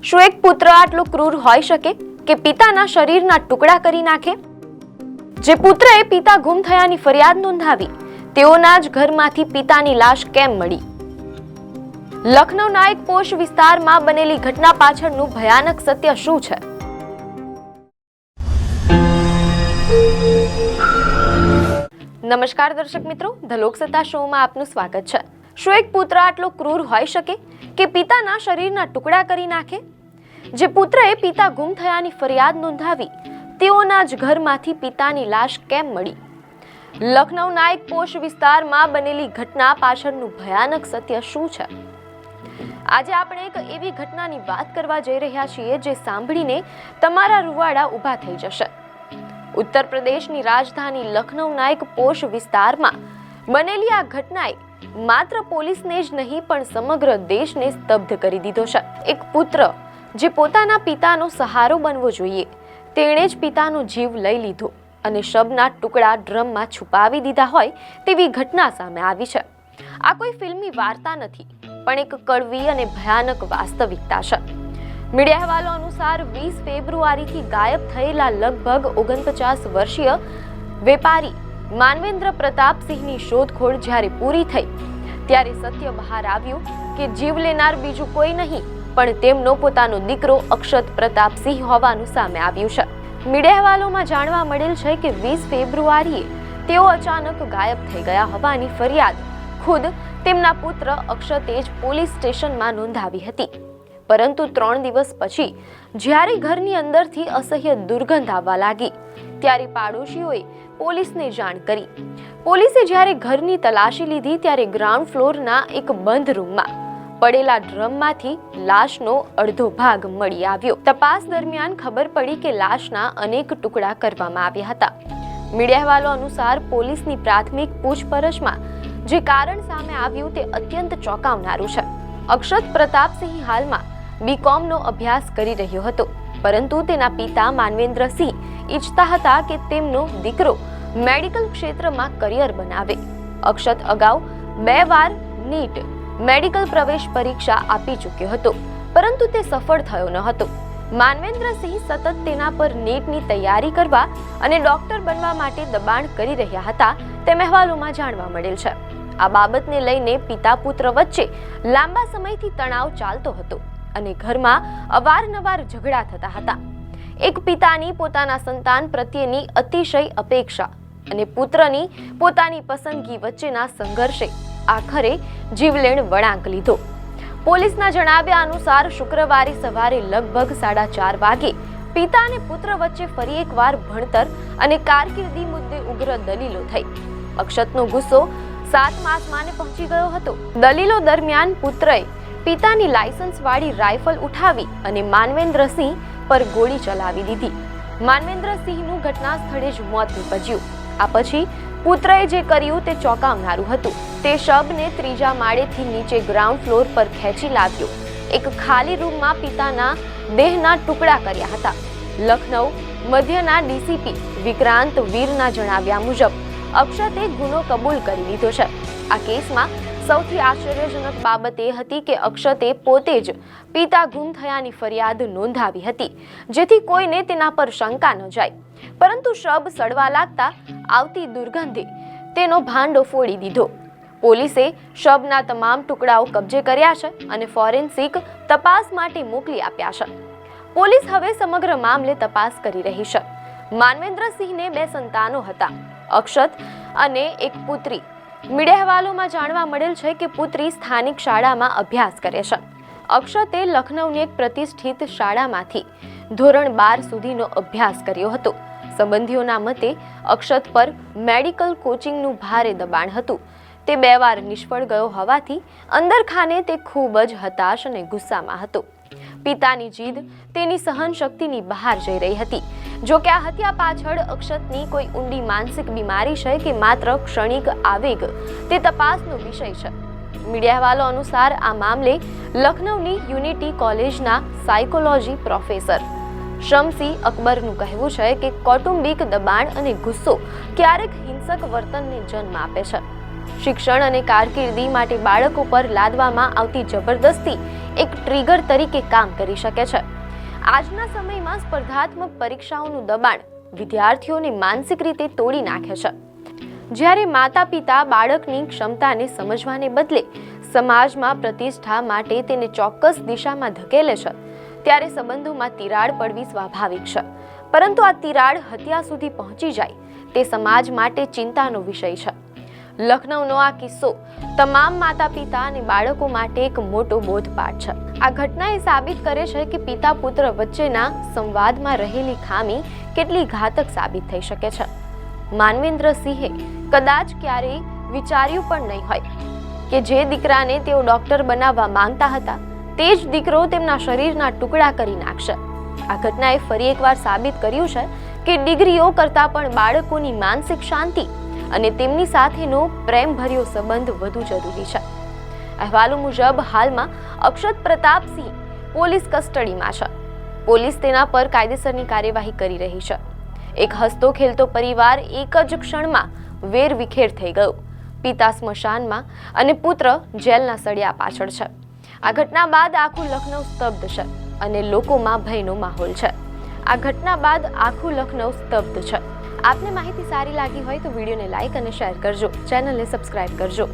શું એક પુત્ર આટલો ક્રૂર હોઈ શકે કે પિતાના શરીરના ટુકડા કરી નાખે? જે પુત્રએ પિતા ગુમ થયાની ફરિયાદ નોંધાવી, તેઓના જ ઘરમાંથી પિતાની લાશ કેમ મળી? લખનૌના એક પોશ વિસ્તારમાં બનેલી ઘટના પાછળનું ભયાનક સત્ય શું છે? નમસ્કાર દર્શક મિત્રો, ધ લોકસત્તા શોમાં આપનું સ્વાગત છે. શું એક પુત્ર આટલો ક્રૂર હોઈ શકે કે પિતાના શરીરના ટુકડા કરી નાખે? જે પુત્રએ પિતા ગુમ થયાની ફરિયાદ નોંધાવી, તેઓના જ ઘરમાંથી પિતાની લાશ કેમ મળી? લખનૌના એક પોશ વિસ્તારમાં બનેલી ઘટના પાછળનું ભયાનક સત્ય શું છે? આજે આપણે એક એવી ઘટનાની વાત કરવા જઈ રહ્યા છીએ જે સાંભળીને તમારા રૂવાડા ઊભા થઈ જશે. ઉત્તર પ્રદેશની રાજધાની લખનૌના એક પોશ વિસ્તારમાં બનેલી આ ઘટનાએ માત્ર પોલીસને જ નહીં પણ સમગ્ર દેશને સ્તબ્ધ કરી દીધો છે. એક પુત્ર જે પોતાના પિતાનો સહારો બનવો જોઈએ, તેણે જ પિતાનો જીવ લઈ લીધો અને શબના ટુકડા ડ્રમમાં છુપાવી દીધા હોય તેવી ઘટના સામે આવી છે. આ કોઈ ફિલ્મી વાર્તા નથી, પણ એક કડવી અને ભયાનક વાસ્તવિકતા છે. મીડિયા અહેવાલો અનુસાર 20 ફેબ્રુઆરીથી ગાયબ થયેલા લગભગ 49 વર્ષીય વેપારી માનવેન્દ્ર પ્રતાપસિંહની શોધખોળ જ્યારે પૂરી થઈ, ત્યારે સત્ય બહાર આવ્યું કે જીવ લેનાર બીજું કોઈ નહીં પણ તેમનો પોતાનો દીકરો અક્ષત પ્રતાપસિંહ હોવાનું સામે આવ્યું છે. મીડિયા અહેવાલોમાં જાણવા મળેલ છે કે 20 ફેબ્રુઆરીએ તેઓ અચાનક ગાયબ થઈ ગયા હોવાની ફરિયાદ ખુદ તેમના પુત્ર અક્ષતે જ પોલીસ સ્ટેશનમાં નોંધાવી હતી. પરંતુ 3 દિવસ પછી જ્યારે ઘરની અંદરથી અસહ્ય દુર્ગંધ આવવા લાગી, ત્યારે પાડોશીઓએ પોલીસને જાણ કરી. પોલીસે જ્યારે ઘરની તલાશી લીધી, ત્યારે ગ્રાઉન્ડ ફ્લોરના એક બંધ રૂમમાં પડેલા ડ્રમમાંથી લાશનો અડધો ભાગ મળી આવ્યો. તપાસ દરમિયાન ખબર પડી કે લાશના અનેક ટુકડા કરવામાં આવ્યા હતા. મીડિયા અહેવાલો અનુસાર પોલીસની પ્રાથમિક પૂછપરછમાં જે કારણ સામે આવ્યું તે અત્યંત ચોંકાવનારું છે. અક્ષત પ્રતાપસિંહ હાલમાં બીકોમનો અભ્યાસ કરી રહ્યો હતો, પરંતુ તેના પિતા માનવેન્દ્રસિંહ ઈચ્છતા હતા કે તેમનો દીકરો મેડિકલ ક્ષેત્રમાં કરિયર બનાવે. અક્ષત અગાઉ 2 વાર નીટ મેડિકલ પ્રવેશ પરીક્ષા આપી ચૂક્યો હતો, પરંતુ તે સફળ થયો ન હતો. માનવેન્દ્રસિંહ સતત તેના પર નીટની તૈયારી કરવા અને ડોક્ટર બનવા માટે દબાણ કરી રહ્યા હતા તેમ અહેવાલોમાં જાણવા મળેલ છે. આ બાબતને લઈને પિતા પુત્ર વચ્ચે લાંબા સમયથી તણાવ ચાલતો હતો અને ઘરમાં અવારનવાર ઝઘડા થતા હતા. એક પિતાની પોતાના સંતાન પ્રત્યેની અતિશય અપેક્ષા અને પુત્રની પોતાની પસંદગી વચ્ચેના સંઘર્ષે આખરે જીવલેણ વળાંક લીધો. પોલીસના જણાવ્યા અનુસાર શુક્રવારે સવારે લગભગ 4:30 વાગે પિતા અને પુત્ર વચ્ચે ફરી એકવાર ભણતર અને કારકિર્દી મુદ્દે ઉગ્ર દલીલો થઈ. અક્ષતનો ગુસ્સો 7મા આસમાને પહોંચી ગયો હતો. દલીલો દરમિયાન પુત્રએ પિતાની લાયસન્સ વાળી રાઇફલ ઉઠાવી અને માનવેન્દ્રસિંહ પર ગોળી ચલાવી દીધી. માનવેન્દ્રસિંહનું ઘટના સ્થળે જ મોત નીપજ્યું. આ પછી પુત્રએ જે કર્યું તે ચોંકાવનારું હતું. તે શબને 3જા માળેથી નીચે ગ્રાઉન્ડ ફ્લોર પર ખેંચી લાવ્યો. એક ખાલી રૂમમાં પિતાના દેહના ટુકડા કર્યા હતા. લખનૌ મધ્યના ડીસીપી વિક્રાંત વીરના જણાવ્યા મુજબ અક્ષતે ગુનો કબૂલ કરી લીધો છે. આ કેસમાં સૌથી આશ્ચર્યજનક બાબત એ હતી કે અક્ષતે પોતે જ પિતા ગુમ થયાની ફરિયાદ નોંધાવી હતી, જેથી કોઈને તેના પર શંકા ન જાય. પરંતુ શબ સડવા લાગતા આવતી દુર્ગંધે તેનો ભાંડો ફોડી દીધો. પોલીસે શબના તમામ ટુકડાઓ કબજે કર્યા છે અને ફોરેન્સિક તપાસ માટે મોકલી આપ્યા છે. પોલીસ હવે સમગ્ર મામલે તપાસ કરી રહી છે. માનવેન્દ્રસિંહને 2 સંતાનો હતા, અક્ષત અને એક પુત્રી. મીડિયા અહેવાલોમાં જાણવા મળેલ છે કે પુત્રી સ્થાનિક શાળામાં અભ્યાસ કરે છે. અક્ષતે લખનૌની એક પ્રતિષ્ઠિત શાળામાંથી ધોરણ 12 સુધીનો અભ્યાસ કર્યો હતો. સંબંધીઓના મતે અક્ષત પર મેડિકલ કોચિંગનું ભારે દબાણ હતું. તે 2 વાર નિષ્ફળ ગયો હોવાથી અંદરખાને તે ખૂબ જ હતાશ અને ગુસ્સામાં હતો. પિતાની જીદ તેની સહનશક્તિની બહાર જઈ રહી હતી. જો કે આ હત્યા પાછળ અક્ષતની કોઈ ઊંડી માનસિક બીમારી છે કે માત્ર ક્ષણિક આવેગ, તે તપાસનો વિષય છે. મીડિયા અહેવાલો અનુસાર આ મામલે લખનૌની યુનિટી કોલેજના સાયકોલોજી પ્રોફેસર શમસી અકબરનું કહેવું છે કે કૌટુંબિક દબાણ અને ગુસ્સો ક્યારેક હિંસક વર્તનને જન્મ આપે છે. શિક્ષણ અને કારકિર્દી માટે બાળકો પર લાદવામાં આવતી જબરદસ્તી એક ટ્રિગર તરીકે કામ કરી શકે છે. આજના સમયમાં સ્પર્ધાત્મક પરીક્ષાઓનું દબાણ વિદ્યાર્થીઓને માનસિક રીતે તોડી નાખે છે. જ્યારે માતા પિતા બાળકની ક્ષમતાને સમજવાને બદલે સમાજમાં પ્રતિષ્ઠા માટે તેને ચોક્કસ દિશામાં ધકેલે છે, ત્યારે સંબંધોમાં તિરાડ પડવી સ્વાભાવિક છે. પરંતુ આ તિરાડ હત્યા સુધી પહોંચી જાય તે સમાજ માટે ચિંતાનો વિષય છે. લખનૌનો આ કિસ્સો તમામ માતા પિતા અને બાળકો માટે એક મોટો બોધપાઠ છે. આ ઘટના એ સાબિત કરે છે કે પિતા પુત્ર વચ્ચેના સંવાદમાં રહેલી ખામી કેટલી ઘાતક સાબિત થઈ શકે છે. માનવેન્દ્ર સિંહે કદાચ ક્યારેય વિચાર્યું પણ નહીં હોય કે જે દીકરાને તેઓ ડોક્ટર બનાવવા માંગતા હતા તે જ દીકરો તેમના શરીરના ટુકડા કરી નાખશે. આ ઘટનાએ ફરી એકવાર સાબિત કર્યું છે કે ડિગ્રીઓ કરતાં પણ બાળકોની માનસિક શાંતિ અને તેમની સાથેનો પ્રેમભર્યો સંબંધ વધુ જરૂરી છે. અહેવાલો મુજબ હાલમાં અક્ષત પ્રતાપસિંહ પોલીસ કસ્ટડીમાં છે. પોલીસ તેના પર કાયદેસરની કાર્યવાહી કરી રહી છે. એક હસતો ખેલતો પરિવાર એક જ ક્ષણમાં વેર વિખેર થઈ ગયો. પિતા સ્મશાનમાં અને પુત્ર જેલના સળિયા પાછળ છે. આ ઘટના બાદ આખું લખનૌ સ્તબ્ધ છે અને લોકોમાં ભયનો માહોલ છે. આ ઘટના બાદ આખું લખનૌ સ્તબ્ધ છે. આપને માહિતી સારી લાગી હોય તો વિડીયોને લાઈક અને શેર કરજો. ચેનલને સબસ્ક્રાઇબ કરજો.